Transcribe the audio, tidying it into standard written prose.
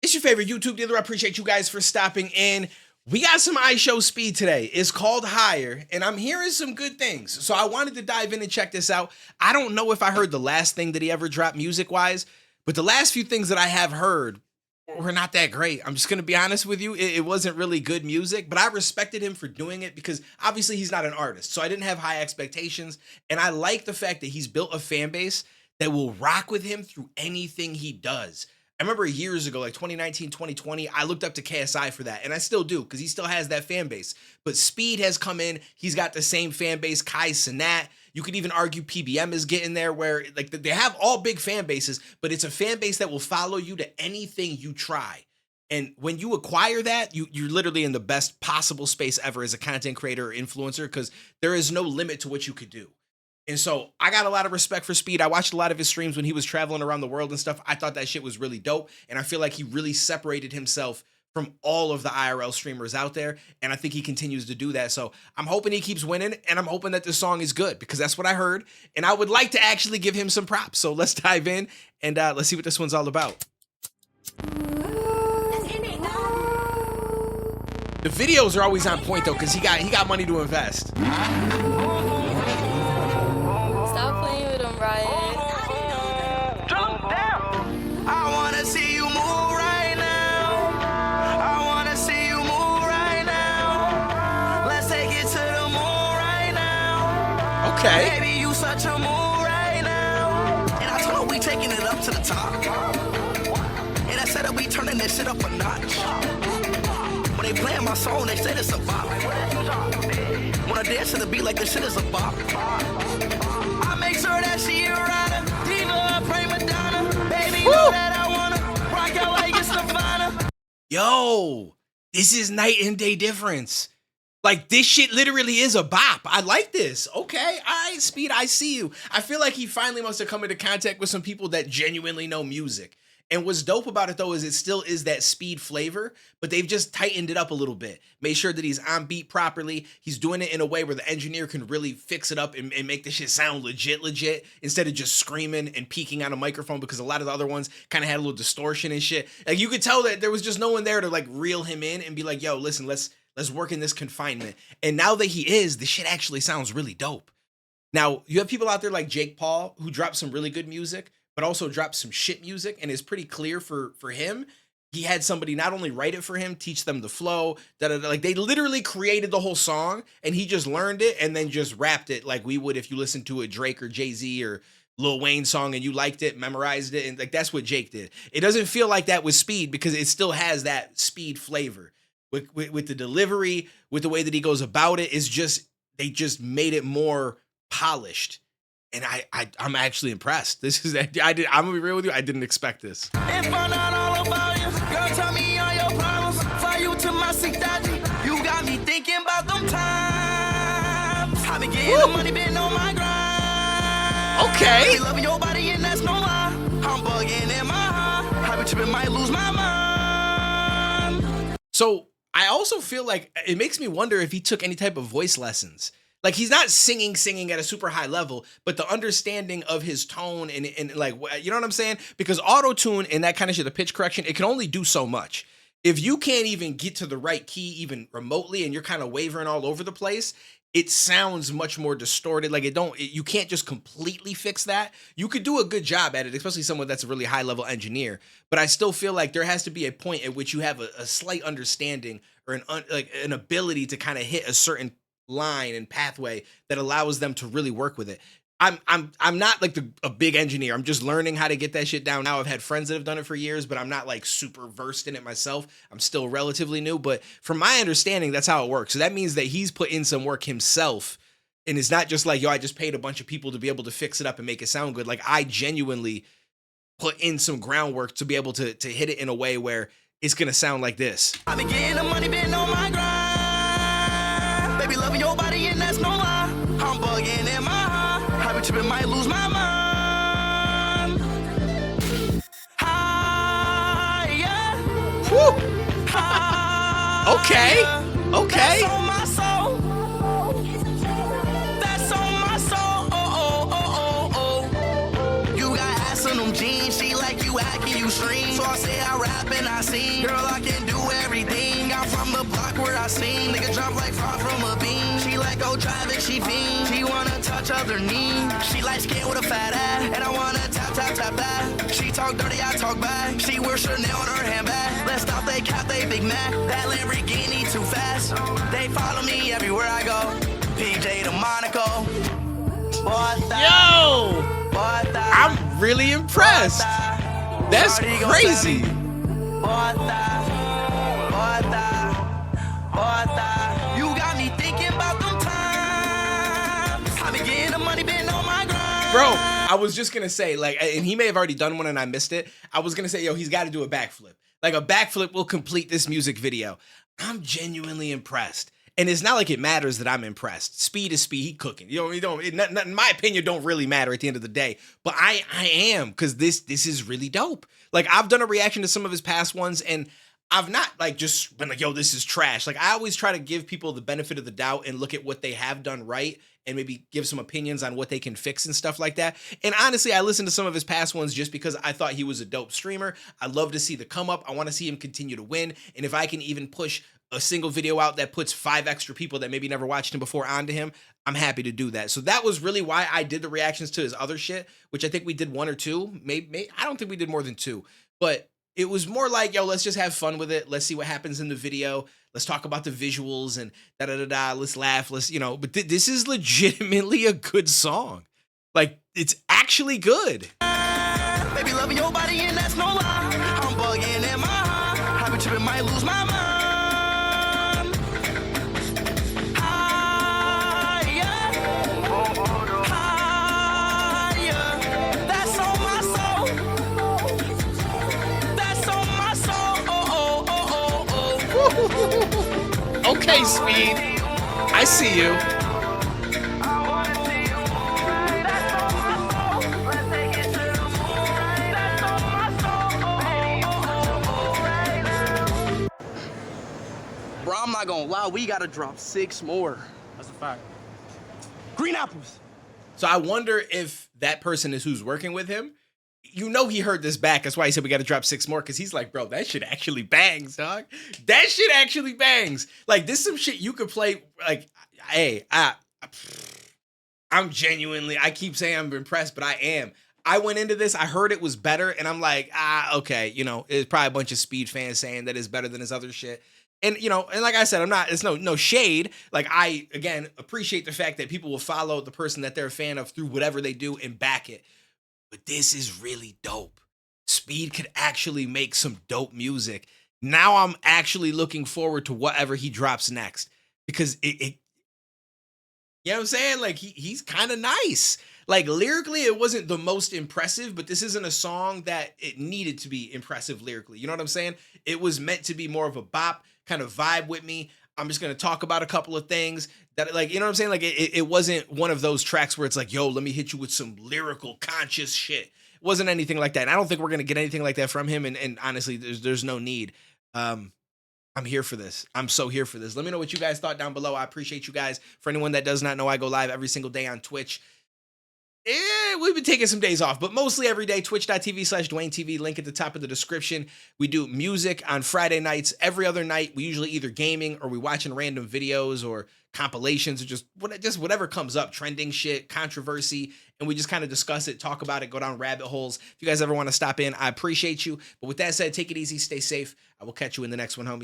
It's your favorite YouTube dealer. I appreciate you guys for stopping in. We got some IShowSpeed today. It's called Higher, and I'm hearing some good things. So I wanted to dive in and check this out. I don't know if I heard the last thing that he ever dropped music-wise, but the last few things that I have heard were not that great. I'm just going to be honest with you. It wasn't really good music, but I respected him for doing it because obviously he's not an artist. So I didn't have high expectations, and I like the fact that he's built a fan base that will rock with him through anything he does. I remember years ago, like 2019, 2020, I looked up to KSI for that, and I still do because he still has that fan base. But Speed has come in. He's got the same fan base. Kai Cenat. You could even argue PBM is getting there where like they have all big fan bases, but it's a fan base that will follow you to anything you try. And when you acquire that, you're literally in the best possible space ever as a content creator or influencer because there is no limit to what you could do. And so I got a lot of respect for Speed. I watched a lot of his streams when he was traveling around the world and stuff. I thought that shit was really dope. And I feel like he really separated himself from all of the IRL streamers out there. And I think he continues to do that. So I'm hoping he keeps winning. And I'm hoping that this song is good because that's what I heard. And I would like to actually give him some props. So let's dive in and let's see what this one's all about. The videos are always on point though because he got money to invest. Stop playing with him, Ryan. Drop down. I wanna see you move right now. I wanna see you move right now. Let's take it to the moon right now. Okay. Baby, you such a moon right now. And I told her we taking it up to the top. And I said that we turning this shit up a notch. When they playing my song, they said it's a bop. When I dance to the beat like this shit is a bop. Make sure that she a rider, diva, prima donna. Baby, know that I wanna rock out like it's Nirvana. Yo, this is night and day difference. Like this shit literally is a bop. I like this. Okay, all right, Speed, I see you. I feel like he finally must have come into contact with some people that genuinely know music. And what's dope about it though is it still is that Speed flavor, but they've just tightened it up a little bit. Made sure that he's on beat properly. He's doing it in a way where the engineer can really fix it up and make the shit sound legit, instead of just screaming and peeking on a microphone because a lot of the other ones kind of had a little distortion and shit. Like you could tell that there was just no one there to like reel him in and be like, yo, listen, let's work in this confinement. And now that he is, the shit actually sounds really dope. Now, you have people out there like Jake Paul who dropped some really good music, but also dropped some shit music, and it's pretty clear for him. He had somebody not only write it for him, teach them the flow, like they literally created the whole song, and he just learned it and then just rapped it like we would if you listened to a Drake or Jay-Z or Lil Wayne song and you liked it, memorized it, and like that's what Jake did. It doesn't feel like that with Speed because it still has that Speed flavor. With the delivery, with the way that he goes about it, is just they just made it more polished. And I'm actually impressed. This is I'm gonna be real with you. I didn't expect this. If I not all about you, girl, tell me all your problems. Fly you to my seat, you got me thinking about them times. I been getting the money, been on my grind. Okay. Really loving your body and that's no lie. I'm bugging in my heart. I been tripping, might lose my mind. So I also feel like it makes me wonder if he took any type of voice lessons. Like he's not singing at a super high level, but the understanding of his tone and like, you know what I'm saying? Because auto-tune and that kind of shit, the pitch correction, it can only do so much. If you can't even get to the right key even remotely and you're kind of wavering all over the place, it sounds much more distorted. Like you can't just completely fix that. You could do a good job at it, especially someone that's a really high level engineer. But I still feel like there has to be a point at which you have a slight understanding or an ability to kind of hit a certain line and pathway that allows them to really work with it. I'm not like a big engineer. I'm just learning how to get that shit down now. I've had friends that have done it for years, but I'm not like super versed in it myself. I'm still relatively new, but from my understanding, that's how it works. So that means that he's put in some work himself, and it's not just like, yo, I just paid a bunch of people to be able to fix it up and make it sound good. Like I genuinely put in some groundwork to be able to hit it in a way where it's gonna sound like this. I been getting the money, been on my grind. Baby, loving your body and that's no lie. I'm bugging in my heart. I been tripping, might lose my mind. Higher. Woo. Higher. Okay. That's on my soul. That's on my soul. Oh. You got ass on them jeans, she like you hacking you stream. So I say I rap and I sing. Girl, I can do everything. I'm from the block where I sing. Nigga jump like far from a beam. She like go drive it, she fiend. She wanna touch other knee. She like skin with a fat ass. And I wanna tap, tap, tap that. She talk dirty, I talk back. She wear Chanel on her handbag. Let's stop, they cap, they Big Mac. That Lamborghini too fast. They follow me everywhere I go. PJ to Monaco. Yo! I'm really impressed. That's crazy. You got me thinking about them times. I been getting the money, been on my grind. Bro, I was just gonna say, like, and he may have already done one and I missed it. I was gonna say, yo, he's got to do a backflip. Like, a backflip will complete this music video. I'm genuinely impressed. And it's not like it matters that I'm impressed. Speed is speed. He cooking. You know, in my opinion, don't really matter at the end of the day. But I am, because this is really dope. Like, I've done a reaction to some of his past ones, and I've not like just been like, yo, this is trash. Like, I always try to give people the benefit of the doubt and look at what they have done right and maybe give some opinions on what they can fix and stuff like that. And honestly, I listened to some of his past ones just because I thought he was a dope streamer. I love to see the come up. I want to see him continue to win. And if I can even push a single video out that puts 5 extra people that maybe never watched him before onto him, I'm happy to do that. So that was really why I did the reactions to his other shit, which I think we did 1 or 2. Maybe I don't think we did more than 2, but it was more like, yo, let's just have fun with it. Let's see what happens in the video. Let's talk about the visuals and da-da-da-da. Let's laugh. Let's, you know, but this is legitimately a good song. Like, it's actually good. Baby, loving your body and that's no lie. I'm bugging in my heart. I've been tripping, might lose my mind. Okay, Speed. I see you. Bro, I'm not gonna lie, we gotta drop 6 more. That's a fact. Green apples. So I wonder if that person is who's working with him. You know, he heard this back. That's why he said we got to drop 6 more, because he's like, bro, that shit actually bangs, dog. That shit actually bangs. Like, this is some shit you could play. Like, hey, I'm genuinely, I keep saying I'm impressed, but I am. I went into this, I heard it was better, and I'm like, okay, you know, it's probably a bunch of Speed fans saying that it's better than his other shit. And, you know, and like I said, I'm not, it's no shade. Like, I, again, appreciate the fact that people will follow the person that they're a fan of through whatever they do and back it. But this is really dope. Speed could actually make some dope music. Now I'm actually looking forward to whatever he drops next, because it you know what I'm saying? Like, he's kind of nice. Like, lyrically, it wasn't the most impressive, but this isn't a song that it needed to be impressive lyrically. You know what I'm saying? It was meant to be more of a bop, kind of vibe with me. I'm just going to talk about a couple of things that, like, you know what I'm saying? Like, it wasn't one of those tracks where it's like, yo, let me hit you with some lyrical, conscious shit. It wasn't anything like that. And I don't think we're going to get anything like that from him. And honestly, there's no need. I'm here for this. I'm so here for this. Let me know what you guys thought down below. I appreciate you guys. For anyone that does not know, I go live every single day on Twitch. We've been taking some days off, but mostly every day. Twitch.tv/DuaneTV, link at the top of the description. We do music on Friday nights. Every other night, we usually either gaming or we watching random videos or compilations or just whatever comes up, trending shit, controversy, and we just kind of discuss it, talk about it, go down rabbit holes. If you guys ever want to stop in, I appreciate you. But with that said, take it easy, stay safe. I will catch you in the next one, homie.